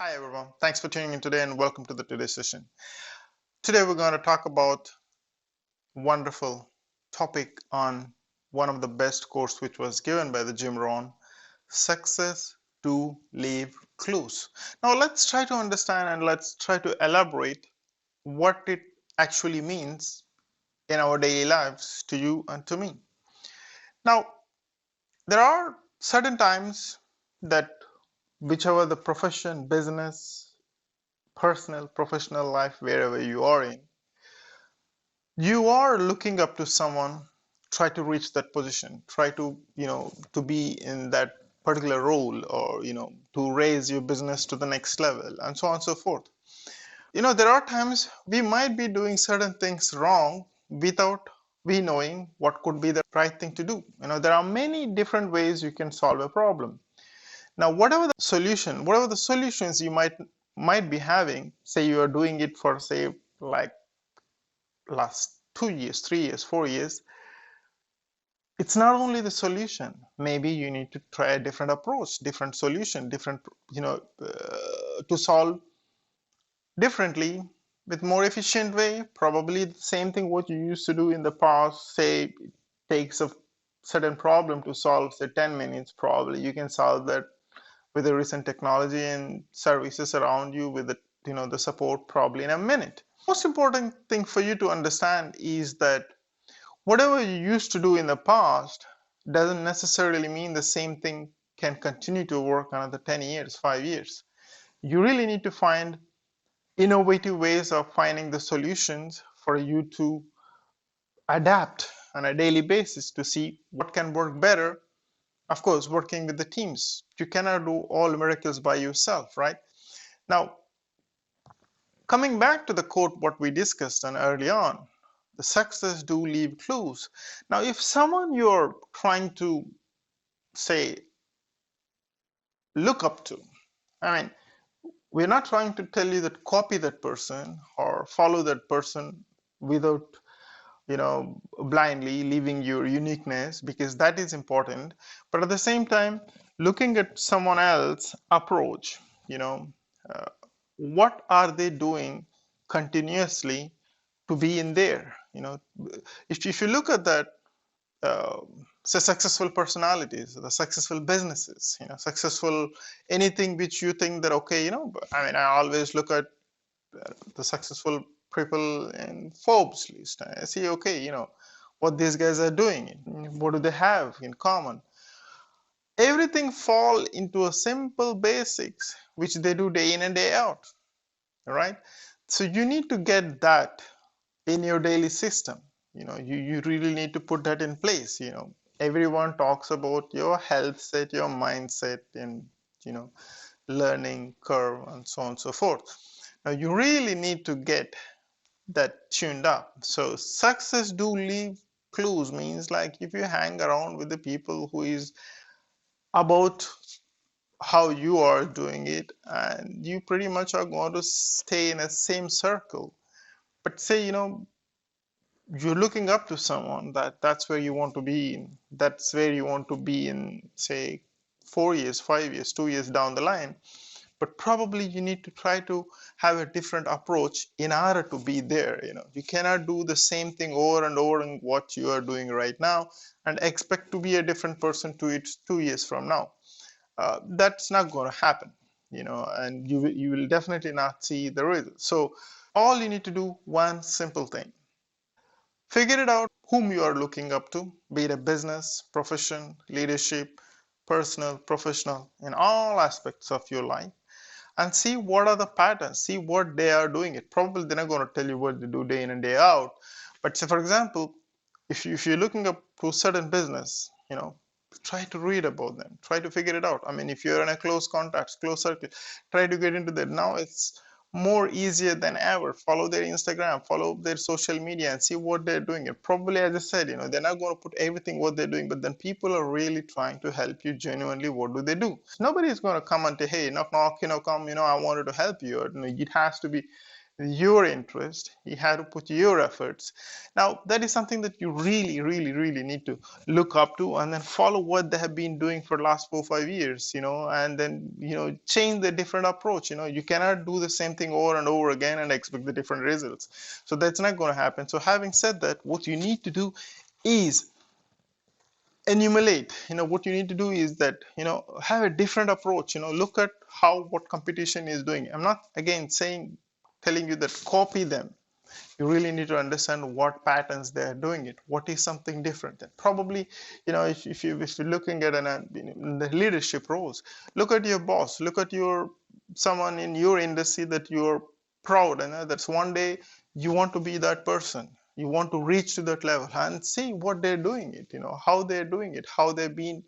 Hi everyone, thanks for tuning in today and welcome to the today's session. Today we're going to talk about wonderful topic on one of the best course which was given by the Jim Rohn, Success to Leave Clues. Now let's try to understand and let's try to elaborate what it actually means in our daily lives to you and to me. Now there are certain times that whichever the profession, business, personal, professional life, wherever you are in, you are looking up to someone, try to reach that position, try to to be in that particular role, or to raise your business to the next level, and so on and so forth. There are times we might be doing certain things wrong without we knowing what could be the right thing to do. There are many different ways you can solve a problem. Now whatever the solutions you might be having, say you are doing it for, say, like last 2 years, 3 years, 4 years, it's not only the solution. Maybe you need to try a different approach, different solution, different, to solve differently with more efficient way. Probably the same thing what you used to do in the past. Say it takes a certain problem to solve, say 10 minutes. Probably you can solve that with the recent technology and services around you, with the support, probably in a minute. Most important thing for you to understand is that whatever you used to do in the past doesn't necessarily mean the same thing can continue to work another 10 years, 5 years. You really need to find innovative ways of finding the solutions for you to adapt on a daily basis to see what can work better. Of course, working with the teams. You cannot do all miracles by yourself, right? Now, coming back to the quote what we discussed on early on, the success do leave clues. Now, if someone you're trying to, say, look up to, I mean, we're not trying to tell you that copy that person or follow that person without, blindly leaving your uniqueness, because that is important. But at the same time, looking at someone else approach, you know, uh, what are they doing continuously to be in there? If you look at that, uh, say successful personalities, the successful businesses, successful anything which you think that, okay, I mean, I always look at the successful people in Forbes list. I see, okay, what these guys are doing, what do they have in common. Everything fall into a simple basics which they do day in and day out, right? So you need to get that in your daily system. You really need to put that in place. Everyone talks about your health set, your mindset, and learning curve, and so on and so forth. Now you really need to get that tuned up. So success do leave clues means, like, if you hang around with the people who is about how you are doing it, and you pretty much are going to stay in a same circle. But say, you're looking up to someone that's where you want to be in, that's where you want to be in, say, 4 years, 5 years, 2 years down the line. But probably you need to try to have a different approach in order to be there. You cannot do the same thing over and over in what you are doing right now and expect to be a different person 2 years from now. That's not going to happen. And you will definitely not see the result. So all you need to do, one simple thing: figure it out whom you are looking up to, be it a business, profession, leadership, personal, professional, in all aspects of your life, and see what are the patterns, see what they are doing. It probably they're not going to tell you what they do day in and day out. But say, for example, if you're looking up to a certain business, try to read about them, try to figure it out. I mean, if you're in a close contacts, close circle, try to get into that. Now it's more easier than ever. Follow their Instagram, follow their social media, and see what they're doing. And probably, as I said, they're not going to put everything what they're doing, but then people are really trying to help you genuinely. What do they do? Nobody is going to come and say, hey, knock knock, come, I wanted to help you. Or, it has to be your interest, you have to put your efforts. Now that is something that you really need to look up to, and then follow what they have been doing for the last 4 or 5 years, and then change the different approach. You cannot do the same thing over and over again and expect the different results. So that's not going to happen. So having said that, what you need to do is enumerate. What you need to do is that have a different approach. Look at how what competition is doing. I'm not again saying telling you that copy them. You really need to understand what patterns they are doing it. What is something different? And probably, if you're looking at in the leadership roles, look at your boss, look at your someone in your industry that you're proud, and that's one day you want to be that person. You want to reach to that level and see what they're doing it. How they're doing it, how they've been.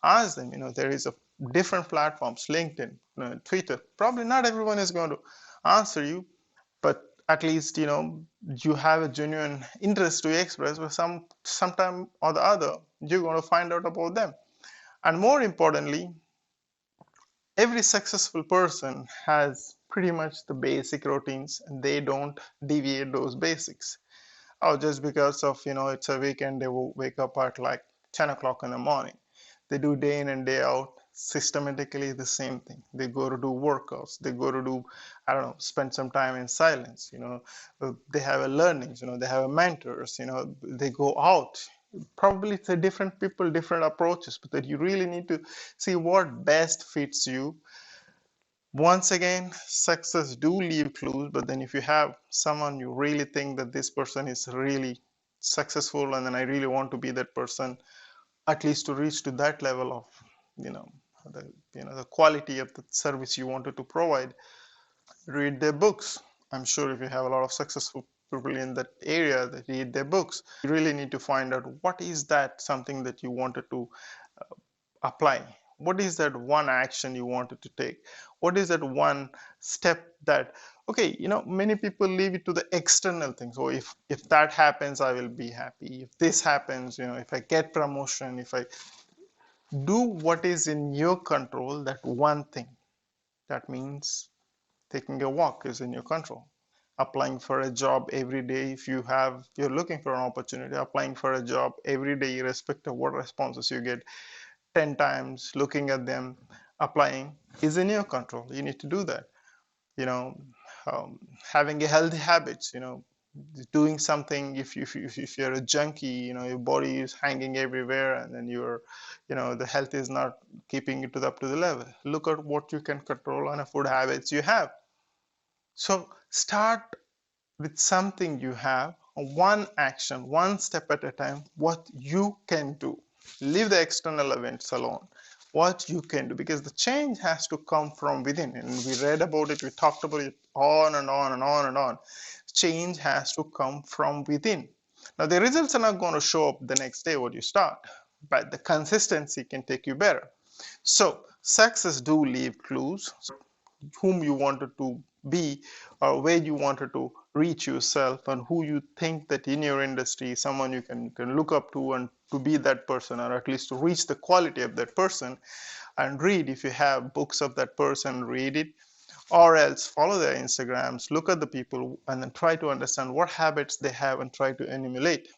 Ask them. There is a different platforms, LinkedIn, Twitter. Probably not everyone is going to answer you, but at least you have a genuine interest to express, but sometime or the other you're going to find out about them. And more importantly, every successful person has pretty much the basic routines, and they don't deviate those basics. Oh, just because of it's a weekend, they will wake up at like 10 o'clock in the morning. They do day in and day out systematically the same thing. They go to do workouts. They go to do, I don't know, spend some time in silence. They have a learnings. They have a mentors. They go out. Probably it's a different people, different approaches, but that you really need to see what best fits you. Once again, success do leave clues, but then if you have someone you really think that this person is really successful, and then I really want to be that person, at least to reach to that level of you know the the quality of the service you wanted to provide, read their books. I'm sure if you have a lot of successful people in that area that read their books, you really need to find out what is that something that you wanted to apply. What is that one action you wanted to take? What is that one step that, okay, many people leave it to the external things. So if that happens, I will be happy. If this happens, if I get promotion, if I do what is in your control, that one thing. That means taking a walk is in your control. Applying for a job every day, if you're looking for an opportunity, applying for a job every day, irrespective of what responses you get, 10 times, looking at them, applying, is in your control. You need to do that. You know, Having a healthy habits, doing something. If you're a junkie, your body is hanging everywhere, and then the health is not keeping it up to the level. Look at what you can control and the food habits you have. So start with something you have, one action, one step at a time, what you can do. Leave the external events alone. What you can do, because the change has to come from within. And we read about it, we talked about it on and on and on and on. Change has to come from within. Now, the results are not going to show up the next day when you start, but the consistency can take you better. So, success do leave clues. Whom you wanted to be, or where you wanted to reach yourself, and who you think that in your industry someone you can look up to, and to be that person, or at least to reach the quality of that person. And read, if you have books of that person, read it, or else follow their Instagrams, look at the people, and then try to understand what habits they have and try to emulate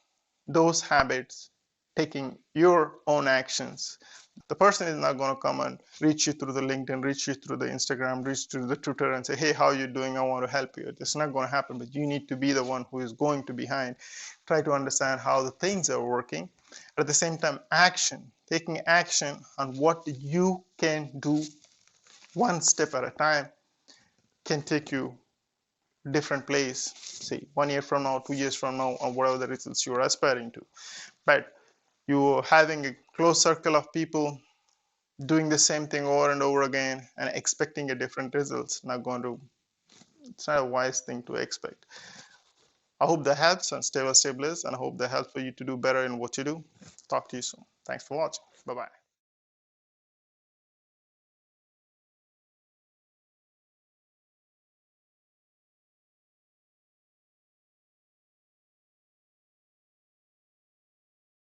those habits, taking your own actions. The person is not going to come and reach you through the LinkedIn, reach you through the Instagram, reach through the Twitter and say, hey, how are you doing? I want to help you. It's not going to happen, but you need to be the one who is going to behind, try to understand how the things are working. At the same time, taking action on what you can do one step at a time can take you different place, say 1 year from now, 2 years from now, or whatever the results you're aspiring to. But you're having a close circle of people doing the same thing over and over again and expecting a different results, it's not a wise thing to expect. I hope that helps, and stay blessed, and I hope that helps for you to do better in what you do. Talk to you soon. Thanks for watching. Bye bye.